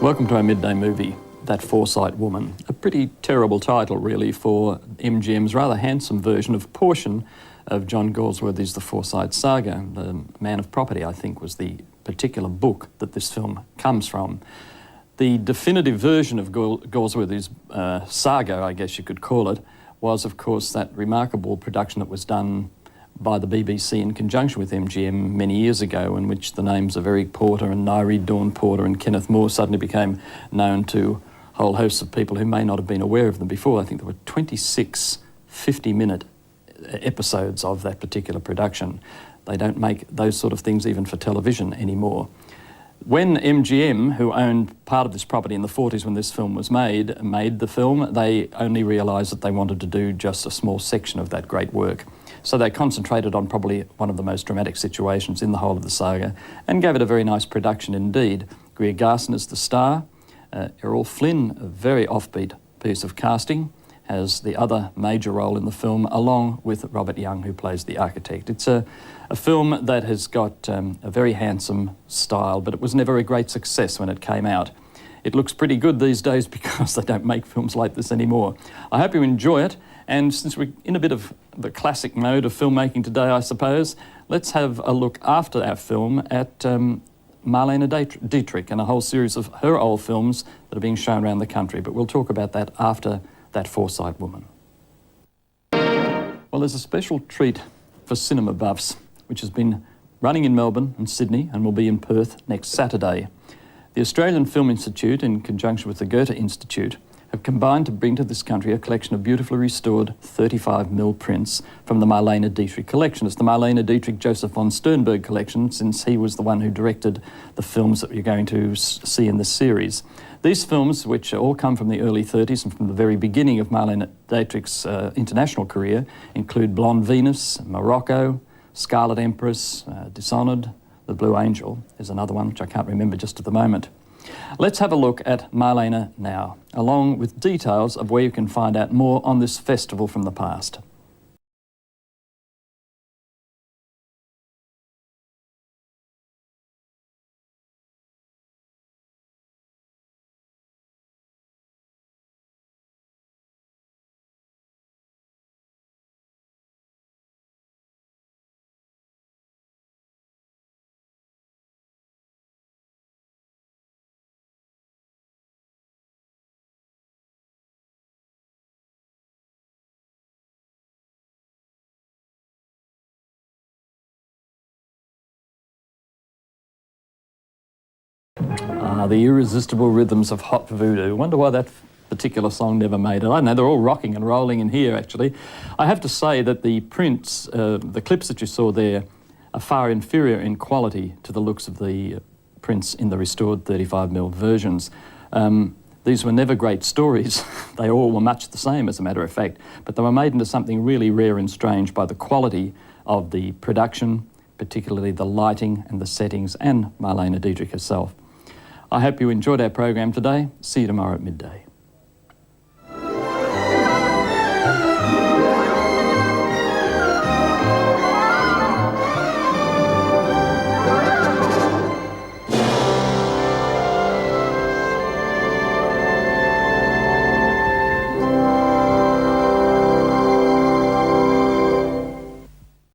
Welcome to our midday movie, That Forsyte Woman. A pretty terrible title, really, for MGM's rather handsome version of a portion of John Galsworthy's The Forsyte Saga. The Man of Property, I think, was the particular book that this film comes from. The definitive version of Galsworthy's saga, I guess you could call it, was, of course, that remarkable production that was done by the BBC in conjunction with MGM many years ago, in which the names of Eric Porter and Nairi Dawn Porter and Kenneth Moore suddenly became known to whole hosts of people who may not have been aware of them before. I think there were 26 50-minute episodes of that particular production. They don't make those sort of things even for television anymore. When MGM, who owned part of this property in the 40s when this film was made the film, they only realised that they wanted to do just a small section of that great work. So they concentrated on probably one of the most dramatic situations in the whole of the saga and gave it a very nice production indeed. Greer Garson is the star. Errol Flynn, a very offbeat piece of casting, has the other major role in the film, along with Robert Young, who plays the architect. It's a film that has got a very handsome style, but it was never a great success when it came out. It looks pretty good these days because they don't make films like this anymore. I hope you enjoy it, and since we're in a bit of the classic mode of filmmaking today, I suppose, let's have a look after our film at Marlene Dietrich and a whole series of her old films that are being shown around the country, but we'll talk about that after That Forsyte Woman. Well, there's a special treat for cinema buffs, which has been running in Melbourne and Sydney and will be in Perth next Saturday. The Australian Film Institute, in conjunction with the Goethe Institute, have combined to bring to this country a collection of beautifully restored 35mm prints from the Marlene Dietrich collection. It's the Marlene Dietrich Joseph von Sternberg collection, since he was the one who directed the films that you're going to see in this series. These films, which all come from the early 30s and from the very beginning of Marlene Dietrich's international career, include Blonde Venus, Morocco, Scarlet Empress, Dishonoured, The Blue Angel is another one which I can't remember just at the moment. Let's have a look at Marlene now, along with details of where you can find out more on this festival from the past. The irresistible rhythms of hot voodoo. Wonder why that particular song never made it. I know they're all rocking and rolling in here, actually. I have to say that the prints, the clips that you saw there, are far inferior in quality to the looks of the prints in the restored 35mm versions. These were never great stories. They all were much the same, as a matter of fact, but they were made into something really rare and strange by the quality of the production, particularly the lighting and the settings, and Marlene Dietrich herself. I hope you enjoyed our program today. See you tomorrow at midday.